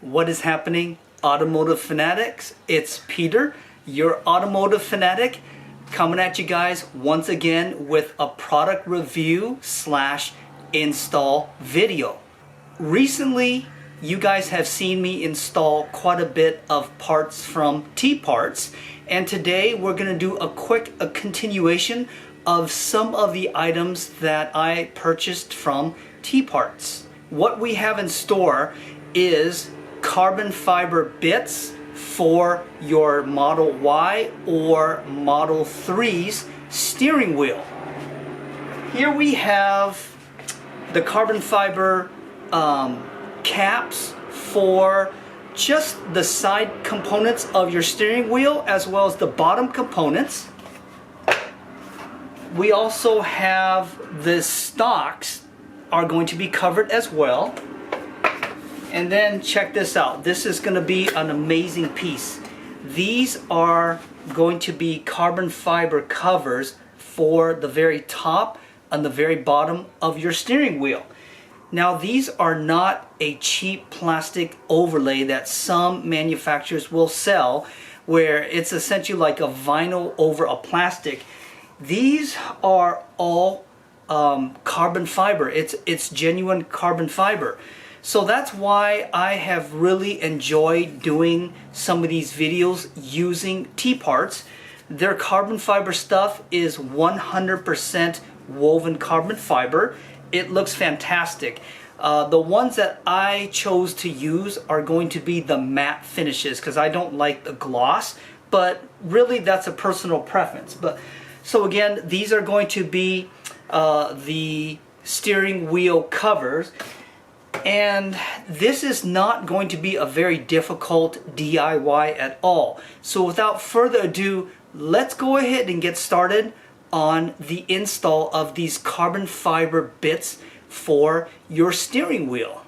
What is happening, Automotive Fanatics? It's Peter, your Automotive Fanatic, coming at you guys once again with a product review slash install video. Recently, you guys have seen me install quite a bit of parts from TParts, and today we're going to do a continuation of some of the items that I purchased from TParts. What we have in store is carbon fiber bits for your Model Y or Model 3's steering wheel. Here we have the carbon fiber caps for just the side components of your steering wheel as well as the bottom components. We also have the stocks are going to be covered as well. And then check this out. This is going to be an amazing piece. These are going to be carbon fiber covers for the very top and the very bottom of your steering wheel. Now these are not a cheap plastic overlay that some manufacturers will sell, where it's essentially like a vinyl over a plastic. These are all carbon fiber. It's genuine carbon fiber. So that's why I have really enjoyed doing some of these videos using TParts. Their carbon fiber stuff is 100% woven carbon fiber. It looks fantastic. The ones that I chose to use are going to be the matte finishes because I don't like the gloss, but really that's a personal preference. So again, these are going to be the steering wheel covers. And this is not going to be a very difficult DIY at all. So without further ado, let's go ahead and get started on the install of these carbon fiber bits for your steering wheel.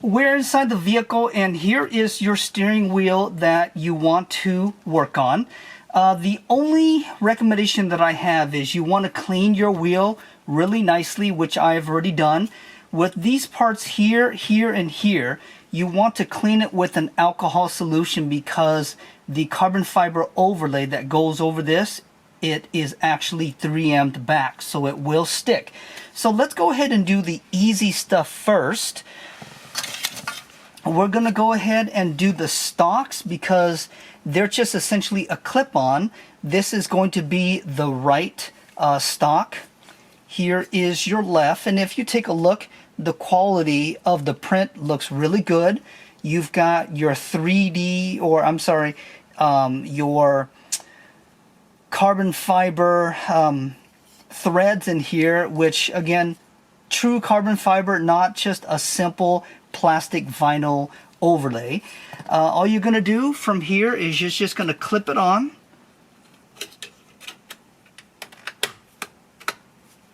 We're inside the vehicle, and here is your steering wheel that you want to work on. The only recommendation that I have is you want to clean your wheel really nicely, which I've already done. With these parts here, here, and here, you want to clean it with an alcohol solution because the carbon fiber overlay that goes over this, it is actually 3M'd back, so it will stick. So let's go ahead and do the easy stuff first. We're going to go ahead and do the stocks because they're just essentially a clip-on. This is going to be the right stock. Here is your left, and if you take a look, the quality of the print looks really good. You've got your 3D, or I'm sorry, your carbon fiber threads in here, which again, true carbon fiber, not just a simple plastic vinyl overlay. All you're going to do from here is you're just going to clip it on.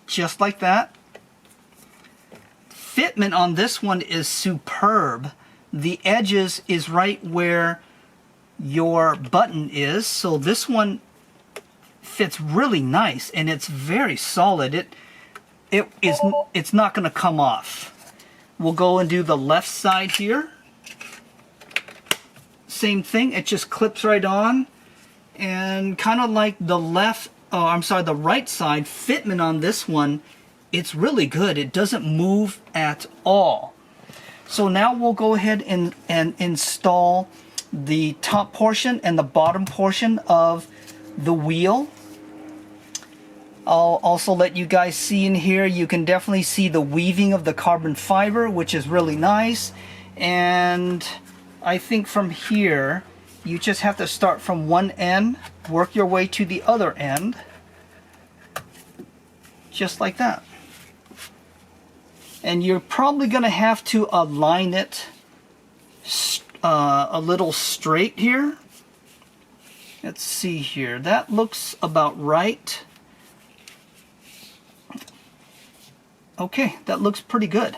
Just like that. Fitment on this one is superb. The edges is right where your button is, so this one fits really nice and it's very solid. It's not going to come off. We'll go and do the left side here. Same thing, it just clips right on, and kind of like the the right side, fitment on this one, it's really good. It doesn't move at all. So now we'll go ahead and install the top portion and the bottom portion of the wheel. I'll also let you guys see in here, you can definitely see the weaving of the carbon fiber, which is really nice. And I think from here, you just have to start from one end, work your way to the other end, just like that. And you're probably going to have to align it a little straight here. Let's see here. That looks about right. Okay, that looks pretty good.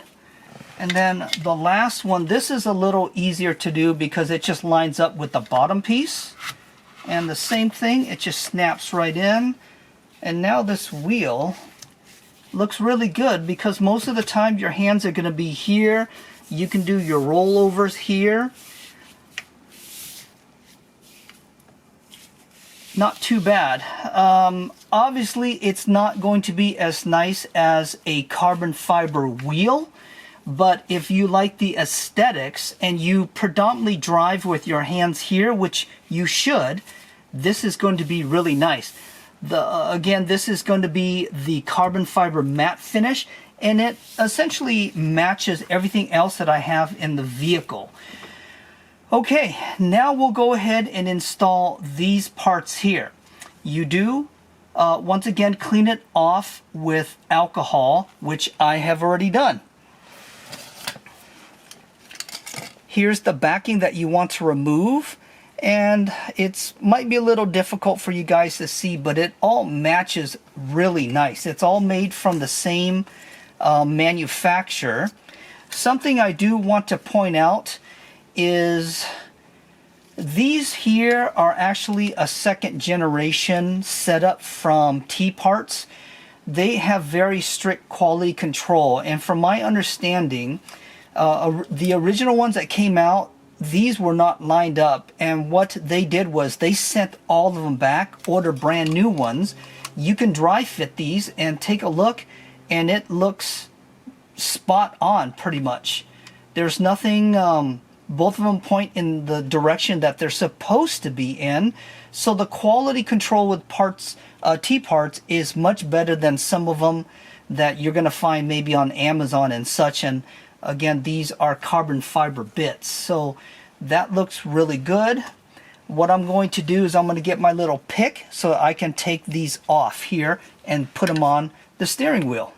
And then the last one, this is a little easier to do because it just lines up with the bottom piece. And the same thing, it just snaps right in. And now this wheel looks really good because most of the time your hands are going to be here. You can do your rollovers here. Not too bad. Obviously, it's not going to be as nice as a carbon fiber wheel, but if you like the aesthetics and you predominantly drive with your hands here, which you should, this is going to be really nice. Again, this is going to be the carbon fiber matte finish, and it essentially matches everything else that I have in the vehicle. Okay, now we'll go ahead and install these parts here. You do, once again, clean it off with alcohol, which I have already done. Here's the backing that you want to remove, and it might be a little difficult for you guys to see, but it all matches really nice. It's all made from the same manufacturer. Something I do want to point out is these here are actually a second generation setup from TParts. They have very strict quality control, and from my understanding, the original ones that came out, these were not lined up, and what they did was they sent all of them back, ordered brand new ones. You can dry fit these and take a look, and it looks spot on pretty much. There's nothing, both of them point in the direction that they're supposed to be in, so the quality control with parts, TParts, is much better than some of them that you're going to find maybe on Amazon and such. And again, these are carbon fiber bits, so that looks really good. What I'm going to do is I'm going to get my little pick so I can take these off here and put them on the steering wheel.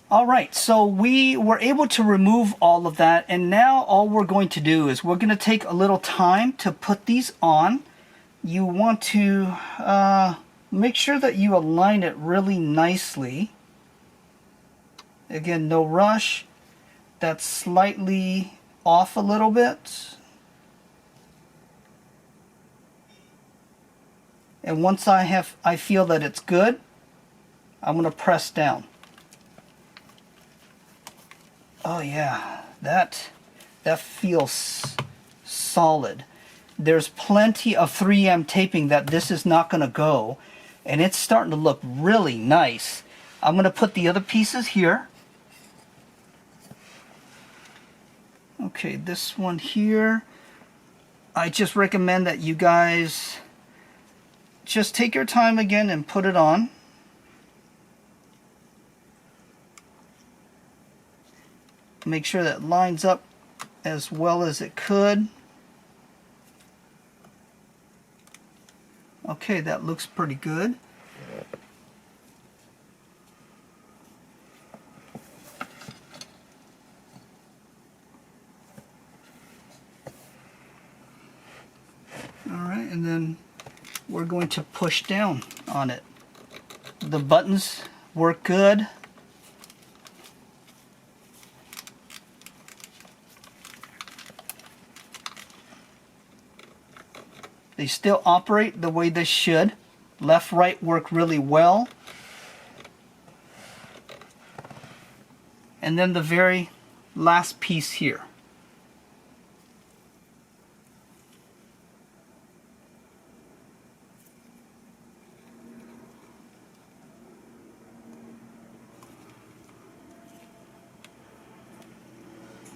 Alright, so we were able to remove all of that, and now all we're going to do is we're going to take a little time to put these on. You want to make sure that you align it really nicely. Again, no rush. That's slightly off a little bit. And once I feel that it's good, I'm going to press down. Oh yeah, that feels solid. There's plenty of 3M taping that this is not going to go, and it's starting to look really nice. I'm going to put the other pieces here. Okay, this one here, I just recommend that you guys just take your time again and put it on. Make sure that lines up as well as it could. Okay, that looks pretty good. Alright, and then we're going to push down on it. The buttons work good. They still operate the way they should. Left, right work really well. And then the very last piece here.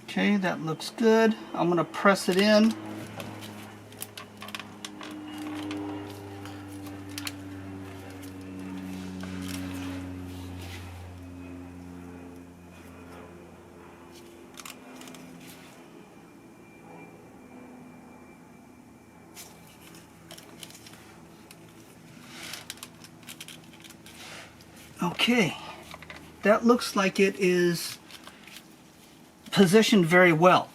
Okay, that looks good. I'm going to press it in. Okay, that looks like it is positioned very well.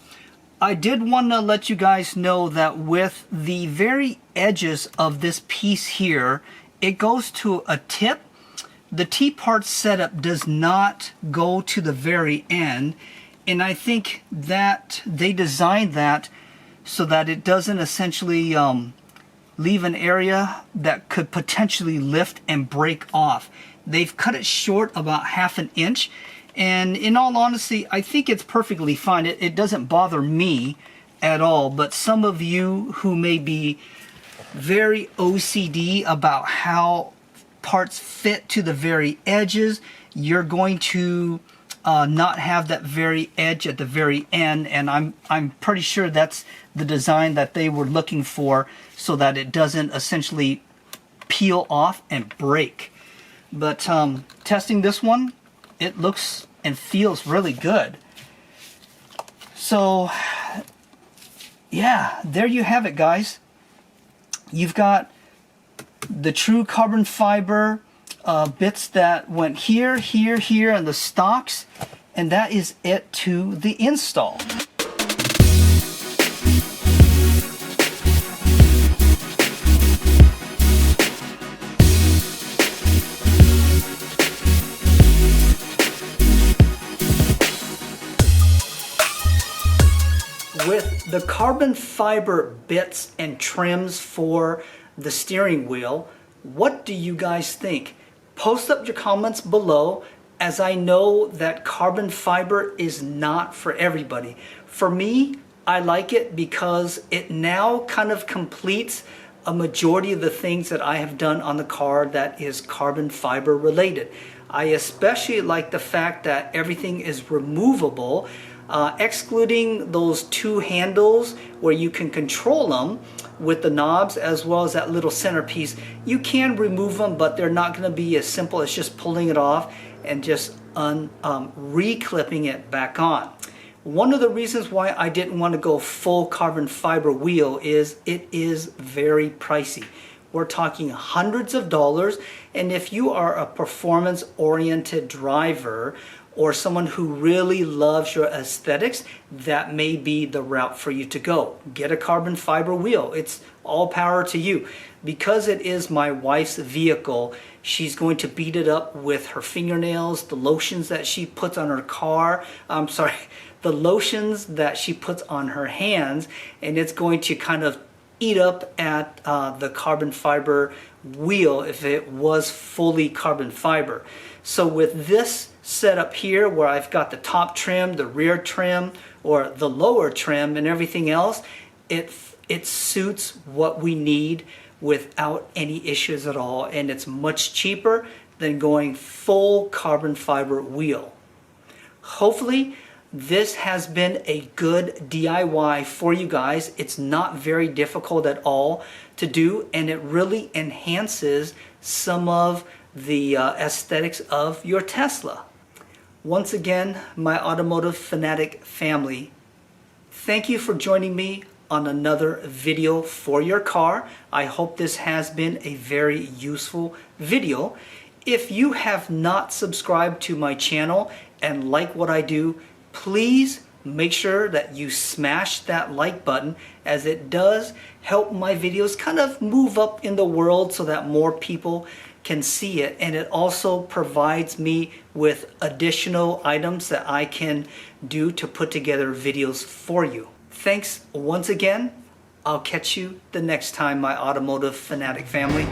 I did want to let you guys know that with the very edges of this piece here, it goes to a tip. The TParts setup does not go to the very end, and I think that they designed that so that it doesn't essentially leave an area that could potentially lift and break off. They've cut it short about 1/2 inch, And in all honesty, I think it's perfectly fine. It doesn't bother me at all, but some of you who may be very OCD about how parts fit to the very edges, you're going to not have that very edge at the very end, and I'm pretty sure that's the design that they were looking for, so that it doesn't essentially peel off and break. But testing this one, it looks and feels really good. So yeah, there you have it, guys. You've got the true carbon fiber bits that went here, here, here, and the stocks, and that is it to the install. With the carbon fiber bits and trims for the steering wheel, what do you guys think? Post up your comments below, as I know that carbon fiber is not for everybody. For me, I like it because it now kind of completes a majority of the things that I have done on the car that is carbon fiber related. I especially like the fact that everything is removable, excluding those two handles where you can control them with the knobs, as well as that little centerpiece. You can remove them, but they're not going to be as simple as just pulling it off and just re-clipping it back on. One of the reasons why I didn't want to go full carbon fiber wheel is it is very pricey. We're talking hundreds of dollars, and if you are a performance-oriented driver or someone who really loves your aesthetics, that may be the route for you to go. Get a carbon fiber wheel. It's all power to you. Because it is my wife's vehicle, she's going to beat it up with her fingernails, the lotions that she puts on her car, the lotions that she puts on her hands, and it's going to kind of eat up at the carbon fiber wheel if it was fully carbon fiber. So with this setup here, where I've got the top trim, the rear trim, or the lower trim, and everything else, it suits what we need without any issues at all, and it's much cheaper than going full carbon fiber wheel. Hopefully this has been a good DIY for you guys. It's not very difficult at all to do, and it really enhances some of the aesthetics of your Tesla. Once again, my Automotive Fanatic family, thank you for joining me on another video for your car. I hope this has been a very useful video. If you have not subscribed to my channel and like what I do, please make sure that you smash that like button, as it does help my videos kind of move up in the world so that more people can see it, and it also provides me with additional items that I can do to put together videos for you. Thanks once again. I'll catch you the next time, my Automotive Fanatic family.